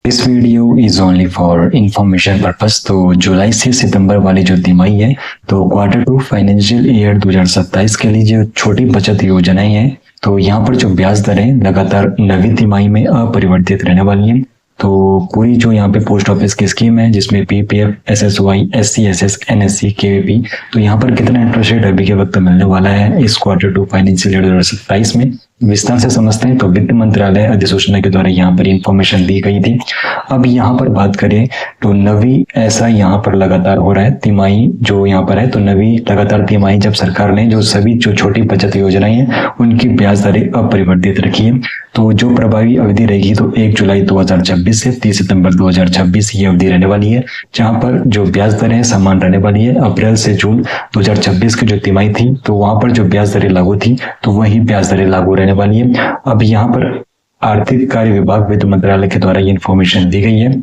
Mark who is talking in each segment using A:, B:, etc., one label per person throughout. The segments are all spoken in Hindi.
A: This video is only for information purpose. तो जुलाई से सितंबर वाली जो तिमाही है, तो Q2 फाइनेंशियल ईयर 2027 के लिए जो छोटी बचत योजनाएं हैं, तो यहाँ पर जो ब्याज दरें लगातार नवी तिमाही में अपरिवर्तित रहने वाली हैं। तो पूरी जो यहाँ पे पोस्ट ऑफिस की स्कीम है, जिसमें PPF, SSY, SC, NSC, KVP, तो यहाँ पर कितना इंटरेस्ट रेट अभी के वक्त मिलने वाला है इस Q2 फाइनेंशियल ईयर 2027 में, विस्तार से समझते हैं। तो वित्त मंत्रालय अधिसूचना के द्वारा यहाँ पर इंफॉर्मेशन दी गई थी। अब यहाँ पर बात करें तो नवी ऐसा यहाँ पर लगातार हो रहा है तिमाही जो यहाँ पर है, तो नवी लगातार तिमाही जब सरकार ने जो सभी जो छोटी बचत योजनाएं हैं उनकी ब्याज दरें अपरिवर्तित रखी है। तो जो प्रभावी अवधि रहेगी तो 1 जुलाई 2026 से 30 सितंबर 2026 ये अवधि रहने वाली है, जहां पर जो ब्याज दरें समान रहने वाली है। अप्रैल से जून 2026 की जो तिमाही थी तो वहां पर जो ब्याज दरें लागू थी तो वही ब्याज दरें लागू रहने वाली है। अब यहाँ पर आर्थिक कार्य विभाग वित्त मंत्रालय के द्वारा ये इन्फॉर्मेशन दी गई है।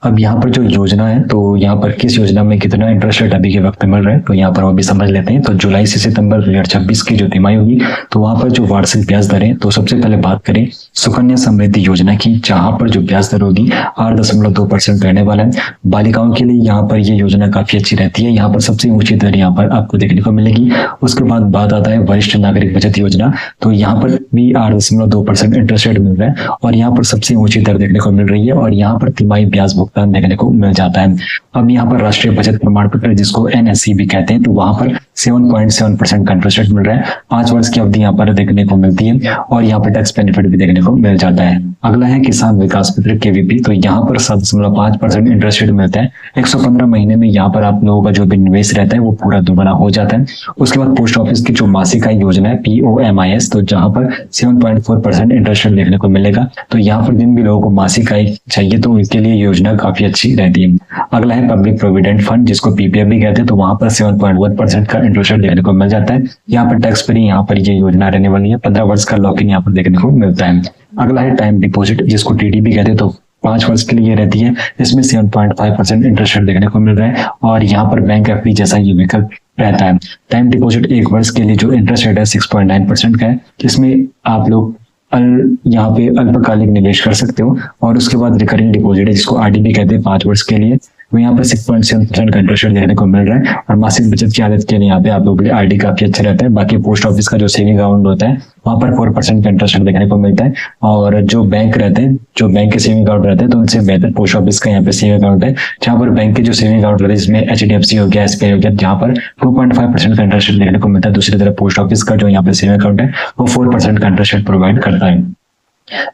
A: अब यहाँ पर जो योजना है तो यहाँ पर किस योजना में कितना इंटरेस्ट रेट अभी के वक्त मिल रहा है, तो यहाँ पर वो भी समझ लेते हैं। तो जुलाई से सितंबर 2026 की जो तिमाही होगी तो वहां पर जो वार्षिक ब्याज दरें, तो सबसे पहले बात करें सुकन्या समृद्धि योजना की, जहां पर जो ब्याज दर होगी 8.2% रहने वाला है। बालिकाओं के लिए यहाँ पर ये योजना काफी अच्छी रहती है, यहाँ पर सबसे ऊंची दर यहाँ पर आपको देखने को मिलेगी। उसके बाद बात आता है वरिष्ठ नागरिक बचत योजना, तो यहाँ पर भी 8.2% इंटरेस्ट रेट मिल रहा है और यहाँ पर सबसे ऊंची दर देखने को मिल रही है और यहाँ पर तिमाही ब्याज भुगतान देखने को मिल जाता है। अब यहाँ पर राष्ट्रीय बचत प्रमाण पत्र, जिसको NSC भी कहते हैं, तो वहां पर 7.7% का इंटरेस्ट रेट मिल रहा है। 5 वर्ष की अवधि यहाँ पर देखने को मिलती है और यहाँ पर टैक्स बेनिफिट भी देखने को मिल जाता है। अगला है किसान विकास पत्र KVP, तो यहाँ पर 7.5% इंटरेस्ट रेट मिलता है। 115 महीने में यहाँ पर आप लोगों का जो भी निवेश रहता है वो पूरा दोगुना हो जाता है। उसके बाद पोस्ट ऑफिस की जो मासिक आय योजना है POMIS, तो जहाँ पर 7.4% इंटरेस्ट रेट देखने को मिलेगा। तो यहाँ पर जिन भी लोगों को मासिक आय चाहिए तो इसके लिए योजना काफी अच्छी रहती है। अगला है पब्लिक प्रोविडेंट फंड, जिसको PPF भी कहते हैं, तो वहां पर 7.1% का इंटरेस्ट रेट देखने को मिल जाता है। यहाँ पर टैक्स फ्री यहाँ पर ये योजना रहने वाली है। 15 वर्ष का लॉक इन यहाँ पर देखने को मिलता है। अगला है टाइम डिपॉजिट, जिसको TD भी कहते हैं, तो 5 वर्ष के लिए रहती है। इसमें 7.5% इंटरेस्ट रेट देखने को मिल रहा है और यहाँ पर बैंक FD जैसा ये विकल्प रहता है। टाइम डिपॉजिट 1 वर्ष के लिए जो इंटरेस्ट रेट है 6.9% का है, जिसमें आप लोग यहाँ पे अल्पकालिक निवेश कर सकते हो। और उसके बाद रिकरिंग डिपॉजिट है, जिसको RD भी कहते हैं, 5 वर्ष के लिए, तो यहाँ पर 6.7% का इंटरेस्ट रेट देखने को मिल रहा है। और मासिक बचत की आदत के लिए यहाँ पे आप लोगों के लिए RD काफी अच्छा रहता है। बाकी पोस्ट ऑफिस का जो सेविंग अकाउंट होता है वहाँ पर 4% का इंटरेस्ट रेट देखने को मिलता है। और जो बैंक रहते हैं, जो बैंक के सेविंग अकाउंट रहते हैं, तो उनसे बेहतर पोस्ट ऑफिस का यहाँ पे सेविंग अकाउंट है, जहाँ पर बैंक के जो सेविंग अकाउंट रहते हैं जिसमें HDFC हो गया, SBI हो गया, जहाँ पर 2.5% का इंटरेस्ट रेट देखने को मिलता है। दूसरी तरफ पोस्ट ऑफिस का जो यहाँ पे सेविंग अकाउंट है वो 4% का इंटरेस्ट रेट प्रोवाइड करता है।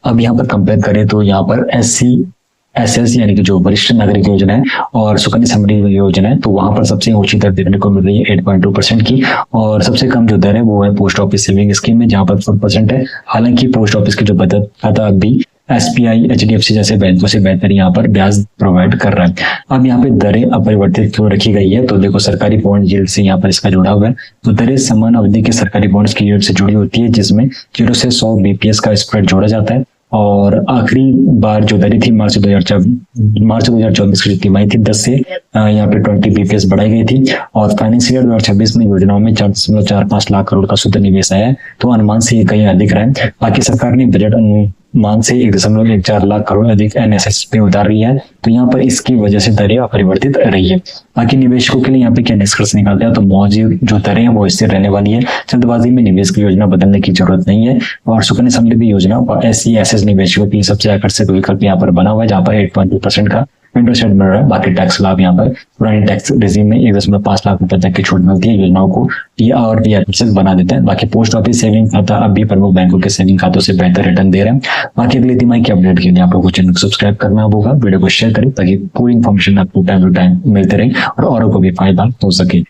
A: अब यहाँ पर कंपेयर करें तो यहाँ पर SC/SS यानी कि जो वरिष्ठ नागरिक योजना है और सुकन्या समृद्धि योजना है, तो वहां पर सबसे ऊंची दर देखने को मिल रही है 8.2% की, और सबसे कम जो दर है वो है पोस्ट ऑफिस सेविंग स्कीम में, जहां पर 4% है। हालांकि पोस्ट ऑफिस की जो बचत खाता अभी SBI, HDFC जैसे बैंकों से बेहतर यहाँ पर ब्याज प्रोवाइड कर रहा है। अब यहाँ पे दरें अपरिवर्तित क्यों रखी गई है, तो देखो सरकारी बॉन्ड यील्ड से यहाँ पर इसका जुड़ा हुआ है। तो दरें समान अवधि के सरकारी बॉन्ड्स की यील्ड से जुड़ी होती है, जिसमें 0 से 100 BPS का स्प्रेड जोड़ा जाता है। और आखिरी बार जो दरें थी मार्च 2024 की तिमाही थी 10 से यहाँ पे 20 BPS बढ़ाई गई थी। और फाइनेंशियल 2026 में योजनाओं में 4.45 लाख करोड़ का शुद्ध निवेश आया है, तो अनुमान से ये कहीं अधिक रहा है। बाकी सरकार ने बजट अनुमान से 1.14 लाख करोड़ अधिक NSS पे उतार रही है, तो यहाँ पर इसकी वजह से दरें अपरिवर्तित रही है। बाकी निवेशकों के लिए यहाँ पे क्या निष्कर्ष निकालते हैं, तो मौजूद जो दरें हैं वो स्थिर रहने वाली है। जल्दबाजी में निवेश की योजना बदलने की जरूरत नहीं है। और सुकन्या समृद्धि योजना और SC/SS निवेशकों की सबसे आकर्षक विकल्प यहाँ पर बना हुआ है, जहाँ पर 8.2% का इंटरेस्ट रेट मिल रहा है। बाकी टैक्स लाभ यहाँ पर पुरानी टैक्स रेजिम में 1.5 लाख रुपए तक की छूट मिलती है। योजनाओं को ये और भी आकर्षक बना देता है। बाकी पोस्ट ऑफिस सेविंग खाता अब भी प्रमुख बैंकों के सेविंग खातों से बेहतर रिटर्न दे रहे हैं। बाकी अगली तिमाही की अपडेट के लिए आप लोगों को चैनल को सब्सक्राइब करना होगा, वीडियो को शेयर करें ताकि पूरी इन्फॉर्मेशन आपको टाइम टू टाइम मिलते रहे और औरों को भी फायदा हो सके।